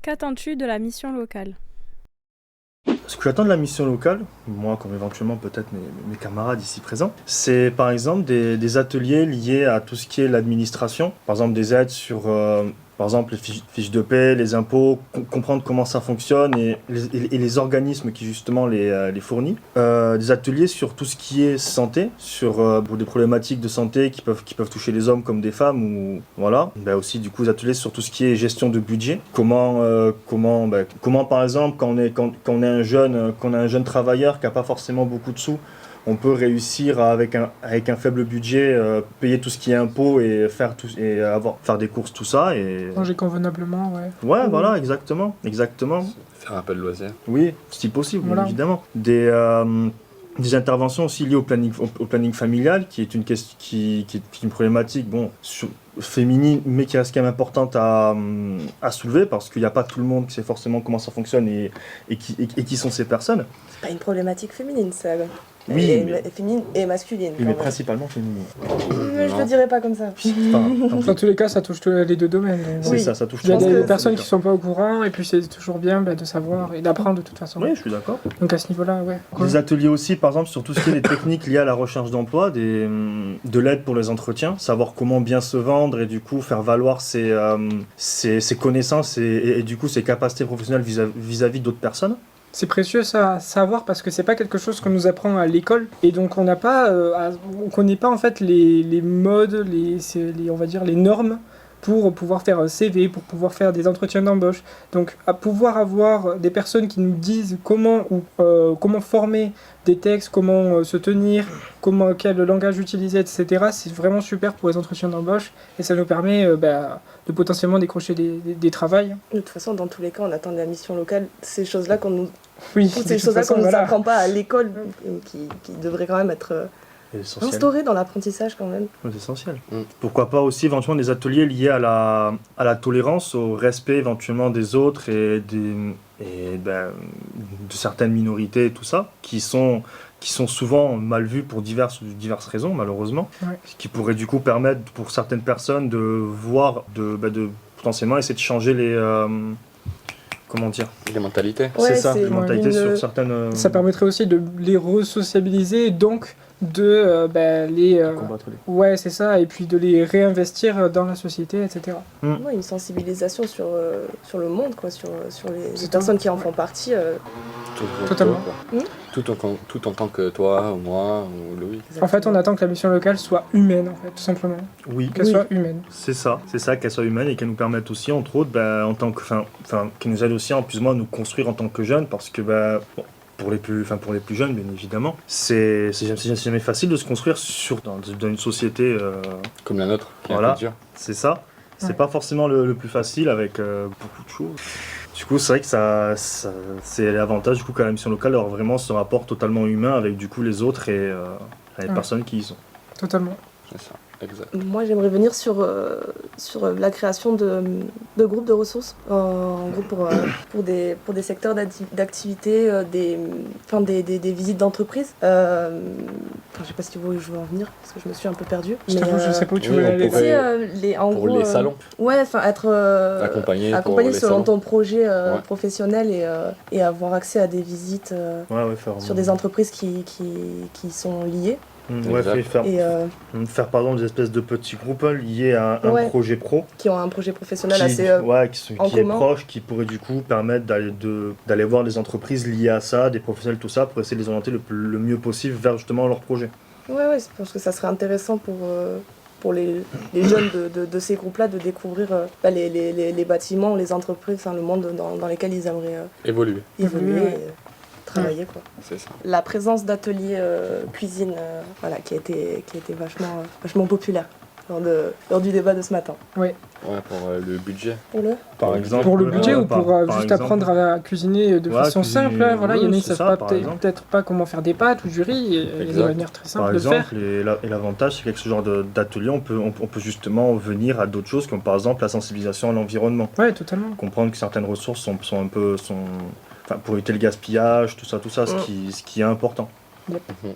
Qu'attends-tu de la mission locale? Ce que j'attends de la mission locale, moi comme éventuellement peut-être mes camarades ici présents, c'est par exemple des ateliers liés à tout ce qui est l'administration, par exemple des aides sur par exemple les fiches de paie, les impôts, comprendre comment ça fonctionne et les organismes qui justement les fournissent. Des ateliers sur tout ce qui est santé, sur pour des problématiques de santé qui peuvent toucher les hommes comme des femmes ou voilà. Ben aussi du coup des ateliers sur tout ce qui est gestion de budget. Comment par exemple quand on est un jeune travailleur qui n'a pas forcément beaucoup de sous, on peut réussir avec un faible budget payer tout ce qui est impôts et faire des courses, tout ça et Manger convenablement, ouais. ouais, voilà, exactement. Faire un peu de loisir. Oui, si possible, Voilà. bien évidemment. Des interventions aussi liées au planning familial, qui est qui est une problématique féminine, mais qui reste quand même importante à soulever, parce qu'il n'y a pas tout le monde qui sait forcément comment ça fonctionne et qui sont ces personnes. C'est pas une problématique féminine, ça. Oui, Et mais- féminine et masculine. Oui, quand mais même. principalement féminine. Mais je le dirais pas comme ça. Dans tous les cas, ça touche les deux domaines. C'est Oui. ça touche Il y a tout le des monde. personnes qui sont pas au courant, et puis c'est toujours bien de savoir et d'apprendre de toute façon. Oui, je suis d'accord. Donc à ce niveau-là, ouais. Des ateliers aussi, par exemple, sur tout ce qui est des techniques liées à la recherche d'emploi, de l'aide pour les entretiens, savoir comment bien se vendre et du coup faire valoir ses connaissances et du coup ses capacités professionnelles vis-à-vis d'autres personnes. C'est précieux ça à savoir parce que c'est pas quelque chose qu'on nous apprend à l'école et donc on n'a pas, on connaît pas en fait les modes, on va dire les normes pour pouvoir faire un CV, pour pouvoir faire des entretiens d'embauche. Donc à pouvoir avoir des personnes qui nous disent comment former des textes, comment se tenir, quel langage utiliser, etc. C'est vraiment super pour les entretiens d'embauche et ça nous permet de potentiellement décrocher des travails. De toute façon, dans tous les cas, on attend de la mission locale ces choses-là qu'on nous, Oui, toutes de ces toute choses-là façon, qu'on nous voilà. apprend pas à l'école, qui devraient quand même être C'est essentiel. instaurées dans l'apprentissage quand même. C'est essentiel. Mm. Pourquoi pas aussi éventuellement des ateliers liés à la tolérance, au respect éventuellement des autres et de certaines minorités et tout ça, qui sont souvent mal vues pour diverses raisons malheureusement, Ouais. ce qui pourrait du coup permettre pour certaines personnes de voir, de potentiellement essayer de changer comment dire, Les mentalités. Ouais, c'est ça, c'est les mentalités une- sur certaines... Ça permettrait aussi de les resociabiliser, donc de les... combattre les... Ouais, c'est ça, et puis de les réinvestir dans la société, etc. Ouais, une sensibilisation sur le monde, quoi, sur les C'est personnes tout. qui en font partie. Totalement. Mm. Tout en tant que toi, ou moi, ou Louis. En fait, on attend que la mission locale soit humaine, en fait, tout simplement. Oui, Qu'elle soit humaine. c'est ça qu'elle soit humaine et qu'elle nous permette aussi, entre autres, en tant que, qu'elle nous aide aussi, en plus ou moins, à nous construire en tant que jeunes, parce que, pour les plus jeunes, bien évidemment, c'est jamais facile de se construire dans une société, Comme la nôtre, qui est Voilà. un peu dure. c'est ça. C'est Ouais. pas forcément le plus facile avec beaucoup de choses. Du coup, c'est vrai que c'est l'avantage du coup qu'à la mission locale d'avoir vraiment ce rapport totalement humain avec du coup les autres et les Ouais. personnes qui y sont. Totalement. C'est ça, exact. Moi, j'aimerais venir sur la création de groupes de ressources, en groupe pour des secteurs d'activité, des visites d'entreprise. Je sais pas si vous voyez où je veux en venir, parce que je me suis un peu perdue. Je t'avoue, je sais pas où tu oui, veux on aller. Tu sais, pourrait- en Pour gros, les salons, Ouais, enfin être accompagné pour accompagné les selon salons. ton projet Ouais. professionnel et avoir accès à des visites Ouais, sur des entreprises qui sont liées. Ouais, Exact. Et faire par exemple des espèces de petits groupes liés à un Ouais. projet pro qui ont un projet professionnel qui assez en est commun. proche, qui pourrait du coup permettre d'aller voir des entreprises liées à ça, des professionnels, tout ça, pour essayer de les orienter le mieux possible vers justement leur projet. Ouais, je pense que ça serait intéressant pour les jeunes de ces groupes-là de découvrir les bâtiments, les entreprises, enfin, le monde dans lesquels ils aimeraient Évoluer, évoluer Ouais. et travailler, quoi. c'est ça. La présence d'ateliers cuisine qui a été vachement populaire lors du débat de ce matin. Ouais, pour le budget. Pour le Par exemple, Pour le budget ou pour par juste exemple. apprendre à cuisiner de Ouais, façon cuisiner, simple, hein, voilà, il y en a oui, qui c'est savent ça, pas par exemple. peut-être pas comment faire des pâtes ou du riz, et il y a des Exact. manières très Par simples de faire. exemple, et l'avantage, c'est qu'avec ce genre d'atelier, on peut justement venir à d'autres choses, comme par exemple la sensibilisation à l'environnement. Ouais, totalement. Comprendre que certaines ressources sont pour éviter le gaspillage, tout ça, ce qui est important. Yep. Mhm.